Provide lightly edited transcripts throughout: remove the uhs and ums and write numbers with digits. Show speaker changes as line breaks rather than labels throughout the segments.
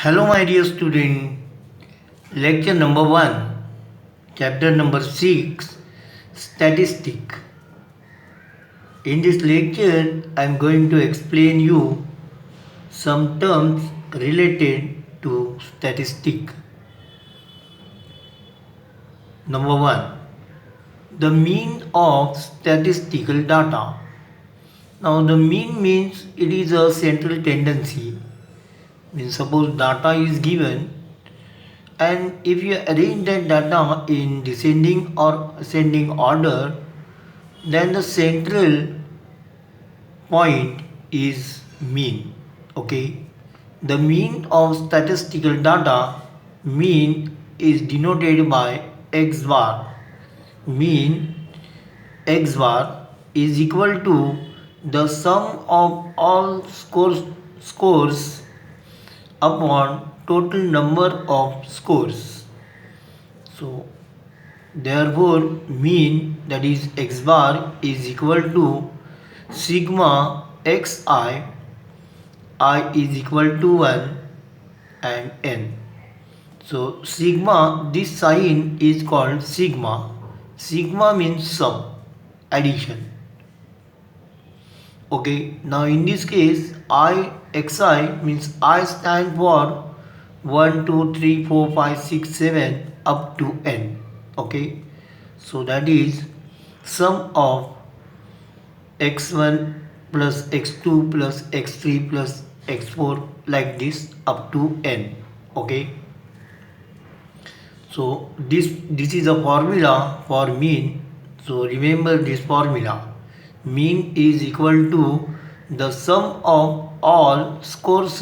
Hello, my dear student. Lecture number 1, chapter number 6, Statistic. In this lecture, I am going to explain you some terms related to statistic. Number 1, the mean of statistical data. Now, the mean means it is a central tendency. Means suppose data is given, and if you arrange that data in descending or ascending order, then the central point is mean. Okay, the mean of statistical data, mean is denoted by x bar. Mean x bar is equal to the sum of all scores upon total number of scores. So therefore mean, that is x bar, is equal to sigma xi, I is equal to 1 and n. So sigma, this sign is called sigma. Sigma means sum, addition. Okay, now in this case xi means I stand for 1, 2, 3, 4, 5, 6, 7 up to n. Okay, so that is sum of x1 plus x2 plus x3 plus x4, like this up to n. Okay, so this is a formula for mean. So remember this formula. Mean is equal to the sum of all scores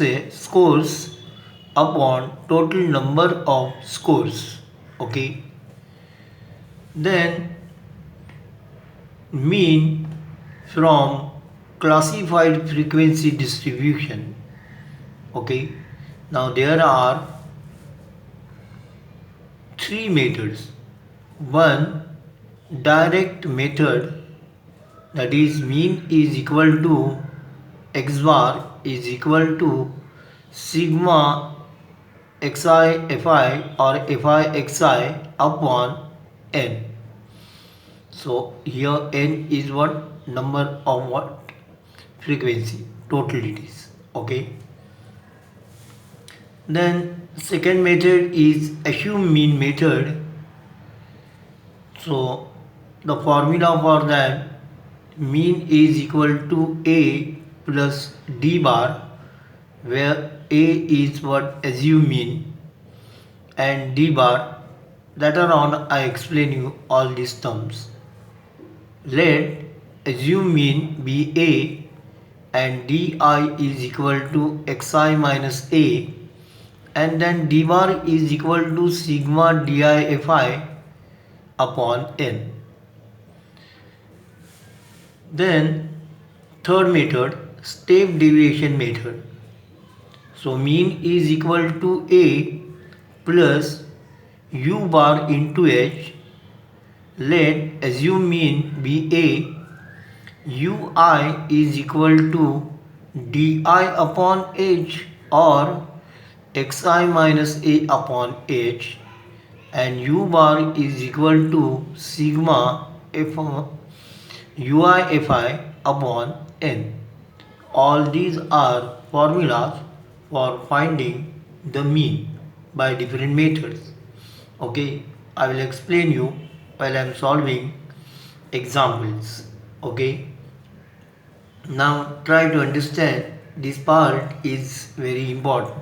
upon total number of scores. Okay, then mean from classified frequency distribution. Okay, now there are three methods. One, direct method, that is mean is equal to x bar is equal to sigma xi fi or fi xi upon n. So here n is what? Number of what? Frequency, total it is. Okay, then second method is assume mean method. So the formula for that, mean is equal to a plus d bar, where a is what? Assume mean, and d bar, later on I explain you all these terms. Let assume mean be a and di is equal to xi minus a, and then d bar is equal to sigma di fi upon n. Then third method, step deviation method. So mean is equal to a plus u bar into h. Let assume mean be a, ui is equal to di upon h or xi minus a upon h, and u bar is equal to sigma f ui fi upon n. All these are formulas for finding the mean by different methods. Okay, I will explain you while I am solving examples. Okay, now try to understand, this part is very important.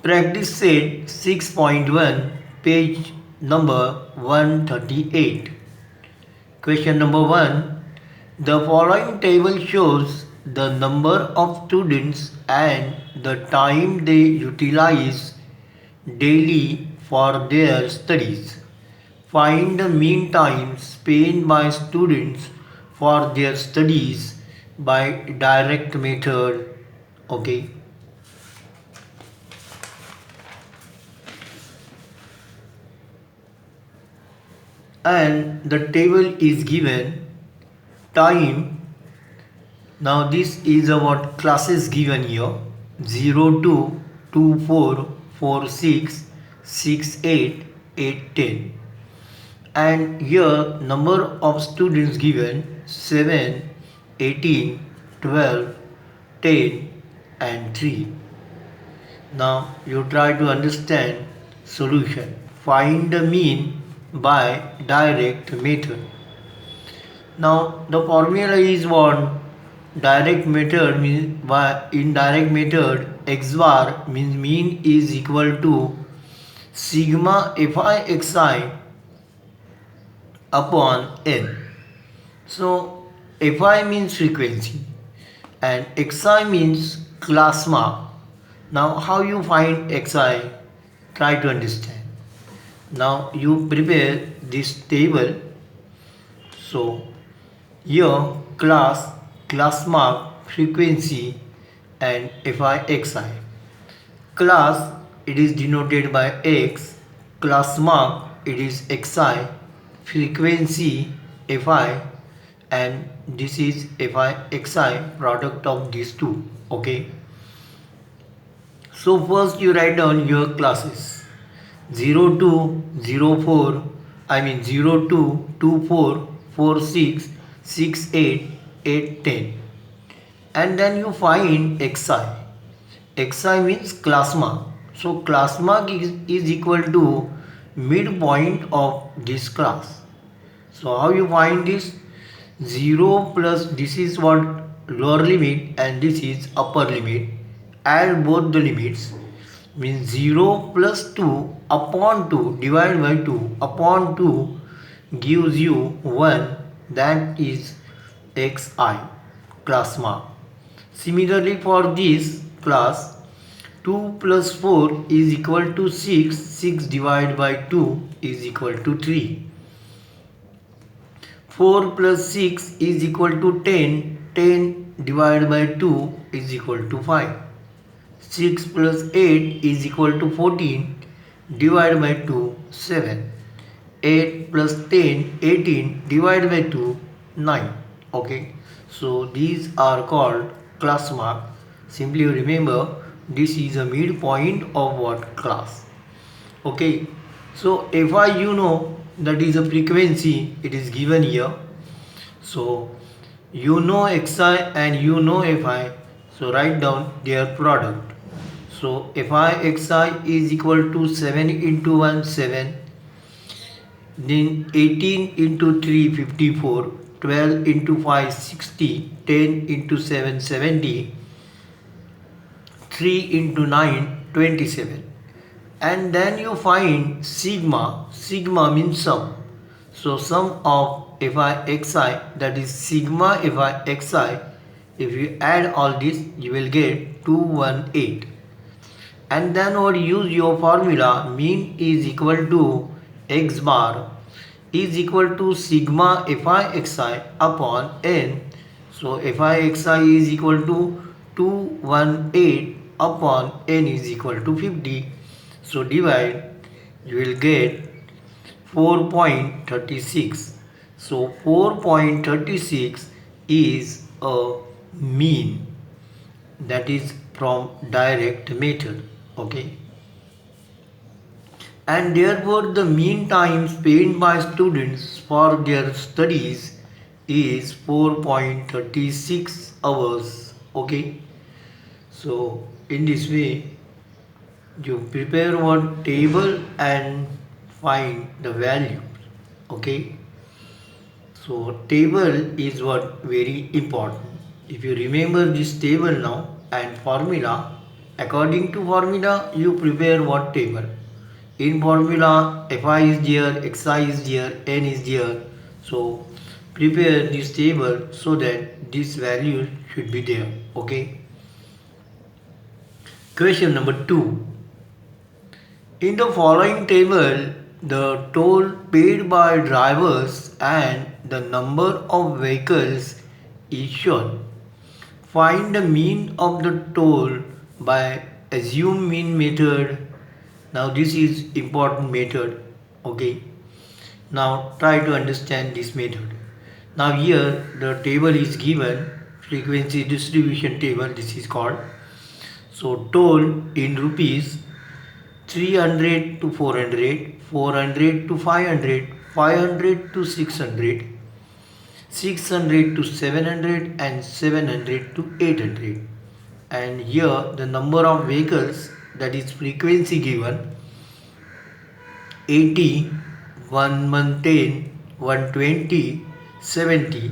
Practice set 6.1, page number 138. Question number 1. The following table shows the number of students and the time they utilize daily for their studies. Find the mean time spent by students for their studies by direct method. Okay. And the table is given. Time, now this is what classes given here. 0 2 2 4 4 6 6 8 8 10. And here number of students given 7 18 12 10 and 3. Now you try to understand solution. Find the mean by direct method. Now the formula is what? Direct method means by indirect method x bar means mean is equal to sigma fi xi upon n. So fi means frequency and xi means class mark. Now how you find xi? Try to understand. Now you prepare this table. So here class mark, frequency and fi xi. Class it is denoted by x, class mark it is xi, frequency fi, and this is fi xi, product of these two. Okay. So first you write down your classes 0 2 0 4, I mean 0 2 2 4 4 6 6 8 8 10, and then you find xi. Xi means class mark. So class mark is equal to midpoint of this class. So how you find this? 0 plus this is what lower limit and this is upper limit. Add both the limits means 0 plus 2 upon 2 divided by 2 upon 2 gives you 1, that is xi, class mark. Similarly for this class 2 plus 4 is equal to 6, 6 divided by 2 is equal to 3. 4 plus 6 is equal to 10, 10 divided by 2 is equal to 5. 6 plus 8 is equal to 14 divided by 2, 7. 8 plus 10, 18 divided by 2, 9. Okay. So these are called class mark. Simply remember this is a midpoint of what class. Okay. So fi you know that is a frequency, it is given here. So you know xi and you know fi. So write down their product. So fi xi is equal to 7 into 1 7, then 18 into 3 54, 12 into 5 60, 10 into 7 70, 3 into 9 27, and then you find sigma. Sigma means sum. So sum of fi xi, that is sigma fi xi, if you add all this you will get 218. And then what, use your formula, mean is equal to x bar is equal to sigma fi xi upon n. So fi xi is equal to 218 upon n is equal to 50. So divide, you will get 4.36. So 4.36 is a mean, that is from direct method. Okay. And therefore the mean time spent by students for their studies is 4.36 hours. Okay. So in this way you prepare one table and find the value. Okay. So table is what very important. If you remember this table now and formula, according to formula you prepare what table. In formula fi is there, xi is there, n is there. So prepare this table so that this value should be there. Okay. Question number 2. In the following table, the toll paid by drivers and the number of vehicles is shown. Find the mean of the toll by assume mean method. Now this is important method. Okay. Now try to understand this method. Now here the table is given, frequency distribution table, this is called. So toll in rupees: 300 to 400, 400 to 500, 500 to 600, 600 to 700, and 700 to 800. And here the number of vehicles, that is frequency given: 80, 110, 120, 70,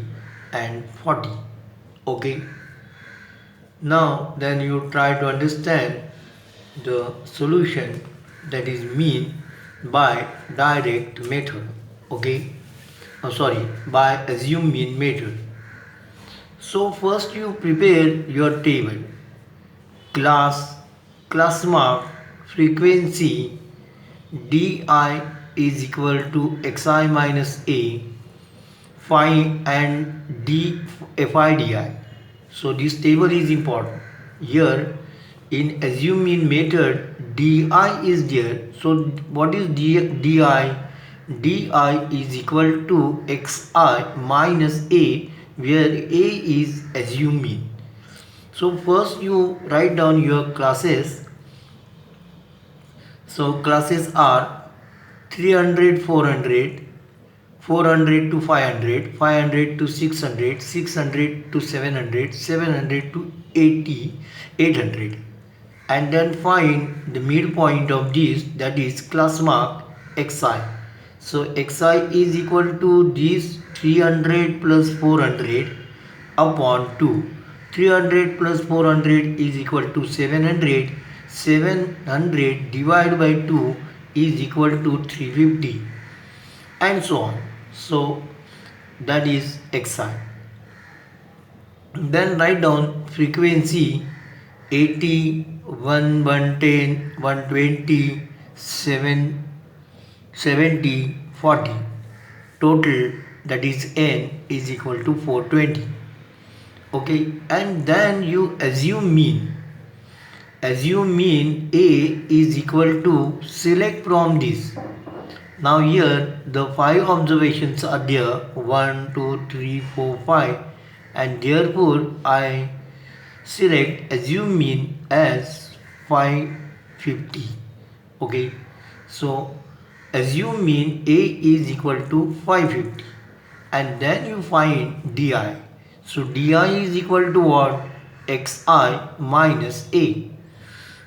and 40. Okay. Now then you try to understand the solution, that is mean by direct method. Okay. Oh, sorry, by assume mean method. So first you prepare your table: class, class mark, frequency, di is equal to xi minus a, phi and d fidi. So this table is important. Here in assume mean method, di is there. So what is di? Di is equal to xi minus a, where a is assume mean. So first you write down your classes. So classes are 300, 400, 400 to 500, 500 to 600, 600 to 700, 700 to 80, 800. And then find the midpoint of this, that is class mark xi. So xi is equal to this 300 plus 400 upon 2. 300 plus 400 is equal to 700. 700 divided by 2 is equal to 350, and so on. So that is xi. Then write down frequency: 80, 110, 120, 70, 40. Total, that is n, is equal to 420. Okay, and then you assume mean. Assume mean a is equal to, select from this. Now here the 5 observations are there: 1, 2, 3, 4, 5, and therefore I select assume mean as 550. Okay, so assume mean a is equal to 550, and then you find di. So di is equal to what? Xi minus a.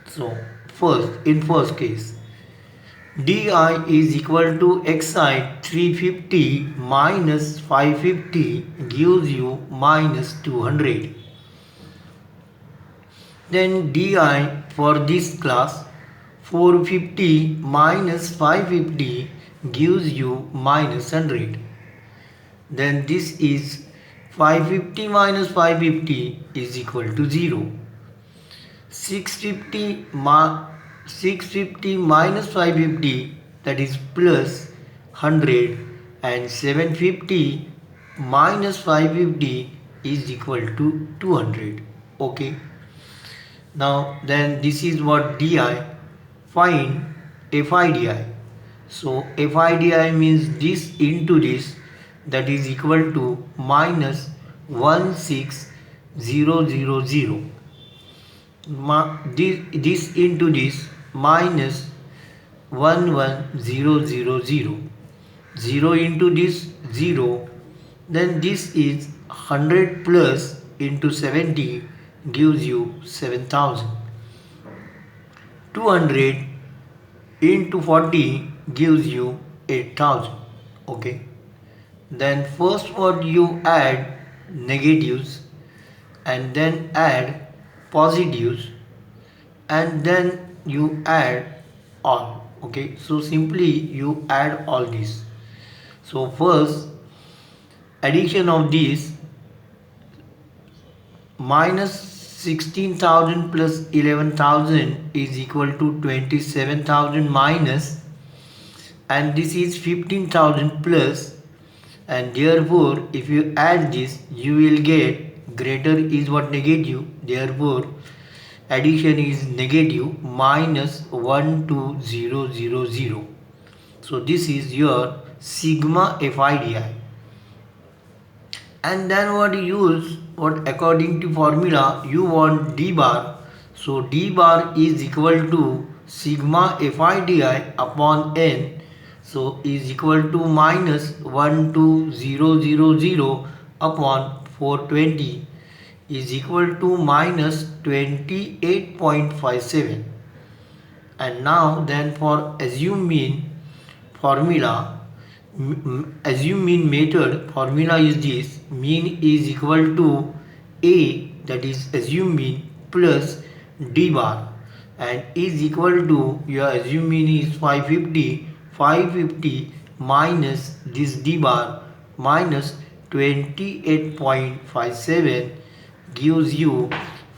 So in first case, di is equal to xi 350 minus 550 gives you minus 200. Then di for this class, 450 minus 550 gives you minus 100. Then this is 550 minus 550 is equal to 0. 650 minus 550, that is plus 100, and 750 minus 550 is equal to 200. Okay. Now then this is what di. Find fidi. So fidi means this into this, that is equal to minus 16000. This into this, minus 11000. 0 into this, 0. Then this is 100 plus into 70 gives you 7000. 200 into 40 gives you 8000. Okay. Then first what you add negatives, and then add positives, and then you add all. Okay, so simply you add all this. So first addition of this, minus 16,000 plus 11,000 is equal to 27,000 minus, and this is 15,000 plus, and therefore if you add this you will get, greater is what? Negative. Therefore addition is negative, minus 12000. So this is your sigma fidi. And then what you use, what according to formula you want d bar. So d bar is equal to sigma fi di upon n. So is equal to minus 12000 upon 420 is equal to minus 28.57. And now then for assume mean formula, assume mean method formula is this: mean is equal to a, that is assume mean, plus d bar, and is equal to, your assume mean is 550 minus this d bar minus 28.57 gives you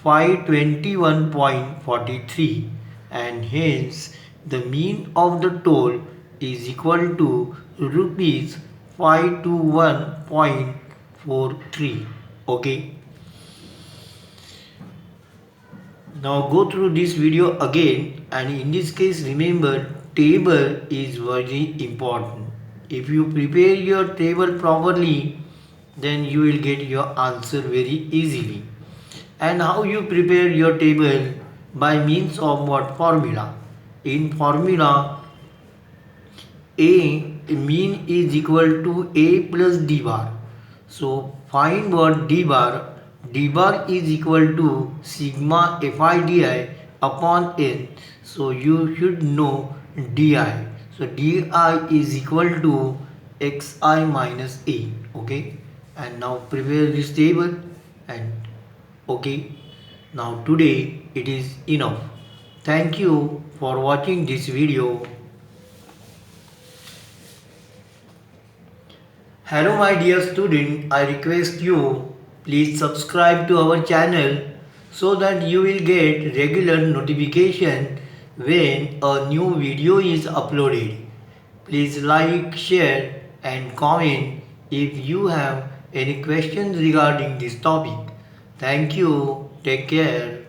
521.43, and hence the mean of the toll is equal to rupees 521.43. Okay. Now go through this video again, and in this case remember table is very important. If you prepare your table properly, then you will get your answer very easily. And how you prepare your table? By means of what formula? In formula, a mean is equal to a plus d bar. So find what d bar. D bar is equal to sigma fi di upon n. So you should know di. So di is equal to xi minus a. Okay. And now prepare this table, and okay. Now today it is enough. Thank you for watching this video. Hello my dear student, I request you please subscribe to our channel so that you will get regular notification when a new video is uploaded. Please like, share and comment if you have any questions regarding this topic. Thank you. Take care.